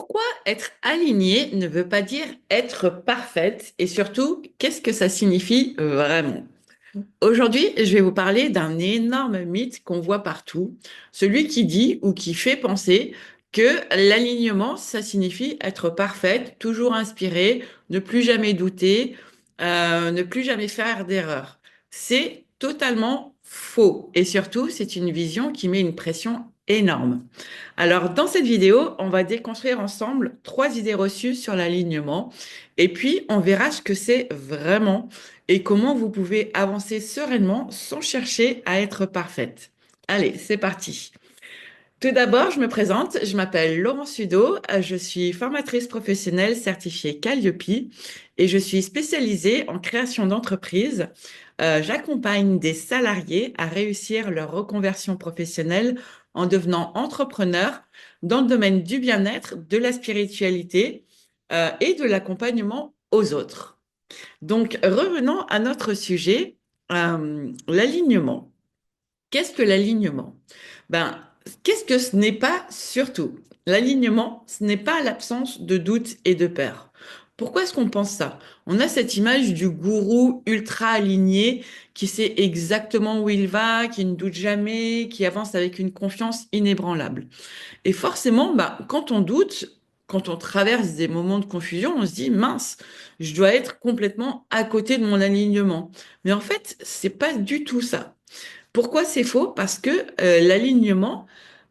Pourquoi être aligné ne veut pas dire être parfaite et surtout, qu'est-ce que ça signifie vraiment? Aujourd'hui, je vais vous parler d'un énorme mythe qu'on voit partout, celui qui dit ou qui fait penser que l'alignement, ça signifie être parfaite, toujours inspirée, ne plus jamais douter, ne plus jamais faire d'erreur. C'est totalement faux et surtout, c'est une vision qui met une pression énorme. Alors, dans cette vidéo, on va déconstruire ensemble trois idées reçues sur l'alignement et puis on verra ce que c'est vraiment et comment vous pouvez avancer sereinement sans chercher à être parfaite. Allez, c'est parti. Tout d'abord, je me présente, je m'appelle Laurent Sudo, je suis formatrice professionnelle certifiée Calliope et je suis spécialisée en création d'entreprises. J'accompagne des salariés à réussir leur reconversion professionnelle en devenant entrepreneurs dans le domaine du bien-être, de la spiritualité et de l'accompagnement aux autres. Donc, revenons à notre sujet, l'alignement. Qu'est-ce que l'alignement? Ben, qu'est-ce que ce n'est pas surtout? L'alignement, ce n'est pas l'absence de doute et de peur. Pourquoi est-ce qu'on pense ça? On a cette image du gourou ultra aligné qui sait exactement où il va, qui ne doute jamais, qui avance avec une confiance inébranlable. Et forcément, bah, quand on doute, quand on traverse des moments de confusion, on se dit, mince, je dois être complètement à côté de mon alignement. Mais en fait, c'est pas du tout ça. Pourquoi c'est faux? Parce que l'alignement,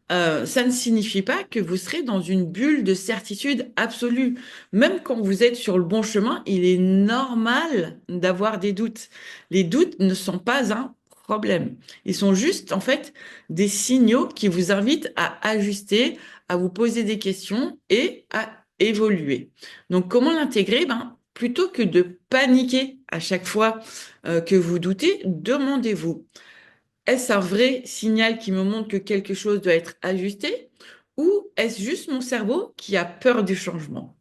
ça ne signifie pas que vous serez dans une bulle de certitude absolue. Même quand vous êtes sur le bon chemin, il est normal d'avoir des doutes. Les doutes ne sont pas un problème. Ils sont juste, en fait, des signaux qui vous invitent à ajuster, à vous poser des questions et à évoluer. Donc, comment l'intégrer? Ben, plutôt que de paniquer à chaque fois que vous doutez, demandez-vous. Est-ce un vrai signal qui me montre que quelque chose doit être ajusté ou est-ce juste mon cerveau qui a peur du changement?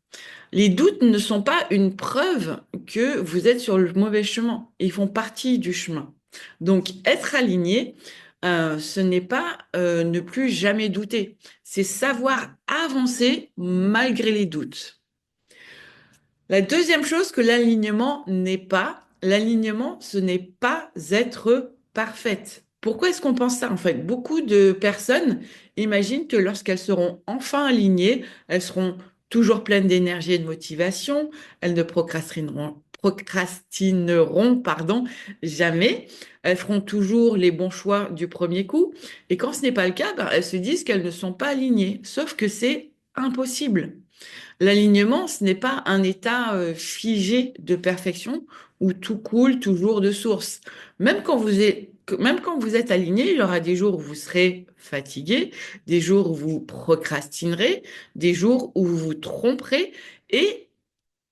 Les doutes ne sont pas une preuve que vous êtes sur le mauvais chemin. Ils font partie du chemin. Donc, être aligné, ce n'est pas ne plus jamais douter. C'est savoir avancer malgré les doutes. La deuxième chose que l'alignement n'est pas, l'alignement, ce n'est pas être parfaite. Pourquoi est-ce qu'on pense ça en fait? Beaucoup de personnes imaginent que lorsqu'elles seront enfin alignées, elles seront toujours pleines d'énergie et de motivation, elles ne procrastineront, pardon, jamais, elles feront toujours les bons choix du premier coup. Et quand ce n'est pas le cas, ben, elles se disent qu'elles ne sont pas alignées. Sauf que c'est impossible. L'alignement, ce n'est pas un état figé de perfection où tout coule toujours de source. Même quand vous êtes aligné, il y aura des jours où vous serez fatigué, des jours où vous procrastinerez, des jours où vous vous tromperez et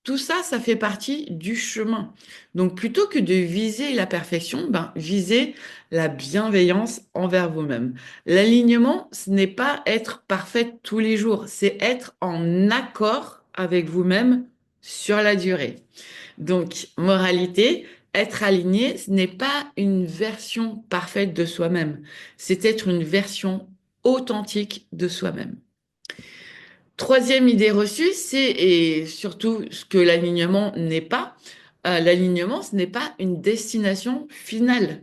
tout ça, ça fait partie du chemin. Donc, plutôt que de viser la perfection, ben, visez la bienveillance envers vous-même. L'alignement, ce n'est pas être parfaite tous les jours, c'est être en accord avec vous-même sur la durée. Donc, moralité, être aligné, ce n'est pas une version parfaite de soi-même, c'est être une version authentique de soi-même. Troisième idée reçue, c'est, et surtout ce que l'alignement n'est pas, l'alignement, ce n'est pas une destination finale.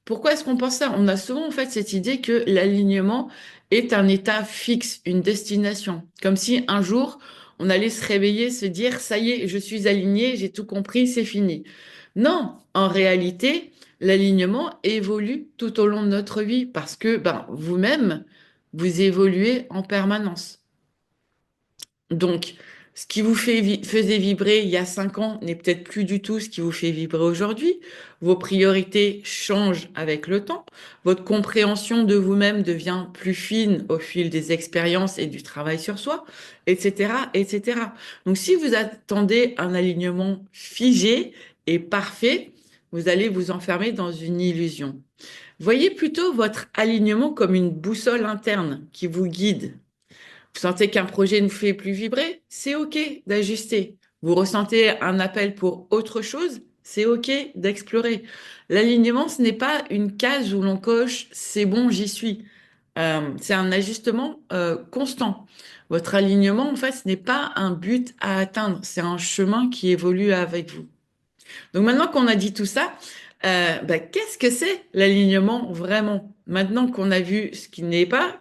Pourquoi est-ce qu'on pense ça? On a souvent en fait cette idée que l'alignement est un état fixe, une destination. Comme si un jour, on allait se réveiller, se dire, ça y est, je suis aligné, j'ai tout compris, c'est fini. Non, en réalité, l'alignement évolue tout au long de notre vie parce que ben, vous-même, vous évoluez en permanence. Donc, ce qui vous faisait vibrer il y a 5 ans n'est peut-être plus du tout ce qui vous fait vibrer aujourd'hui. Vos priorités changent avec le temps. Votre compréhension de vous-même devient plus fine au fil des expériences et du travail sur soi, etc., etc. Donc, si vous attendez un alignement figé et parfait, vous allez vous enfermer dans une illusion. Voyez plutôt votre alignement comme une boussole interne qui vous guide. Vous sentez qu'un projet ne vous fait plus vibrer? C'est OK d'ajuster. Vous ressentez un appel pour autre chose? C'est OK d'explorer. L'alignement, ce n'est pas une case où l'on coche c'est bon, j'y suis. C'est un ajustement constant. Votre alignement, en fait, ce n'est pas un but à atteindre, c'est un chemin qui évolue avec vous. Donc maintenant qu'on a dit tout ça, qu'est-ce que c'est l'alignement vraiment? Maintenant qu'on a vu ce qui n'est pas,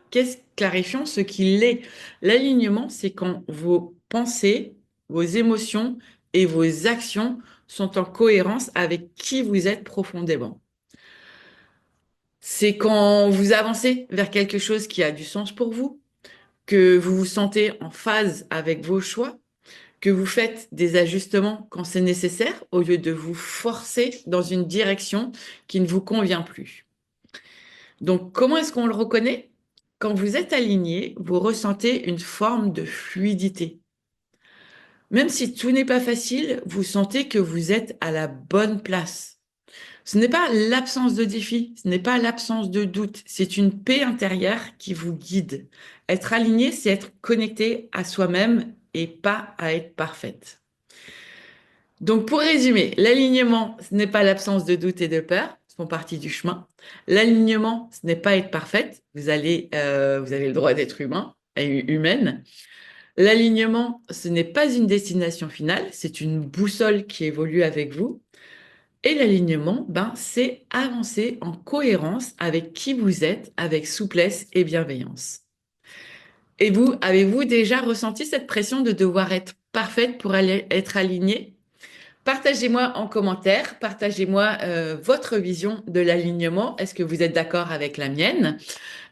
clarifions ce qu'il est. L'alignement, c'est quand vos pensées, vos émotions et vos actions sont en cohérence avec qui vous êtes profondément. C'est quand vous avancez vers quelque chose qui a du sens pour vous, que vous vous sentez en phase avec vos choix, que vous faites des ajustements quand c'est nécessaire au lieu de vous forcer dans une direction qui ne vous convient plus. Donc, comment est-ce qu'on le reconnaît? Quand vous êtes aligné, vous ressentez une forme de fluidité. Même si tout n'est pas facile, vous sentez que vous êtes à la bonne place. Ce n'est pas l'absence de défi, ce n'est pas l'absence de doute, c'est une paix intérieure qui vous guide. Être aligné, c'est être connecté à soi-même et pas à être parfaite. Donc, pour résumer, l'alignement, ce n'est pas l'absence de doute et de peur, ce font partie du chemin. L'alignement, ce n'est pas être parfaite. Vous avez le droit d'être humain et humaine. L'alignement, ce n'est pas une destination finale, c'est une boussole qui évolue avec vous. Et l'alignement, c'est avancer en cohérence avec qui vous êtes, avec souplesse et bienveillance. Et vous, avez-vous déjà ressenti cette pression de devoir être parfaite pour être alignée? Partagez-moi en commentaire, partagez-moi votre vision de l'alignement. Est-ce que vous êtes d'accord avec la mienne?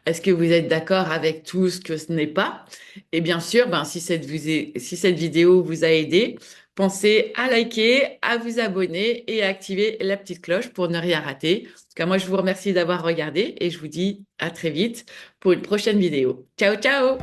Est-ce que vous êtes d'accord avec tout ce que ce n'est pas? Et bien sûr, si cette vidéo vous a aidé, pensez à liker, à vous abonner et à activer la petite cloche pour ne rien rater. En tout cas, moi, je vous remercie d'avoir regardé et je vous dis à très vite pour une prochaine vidéo. Ciao, ciao!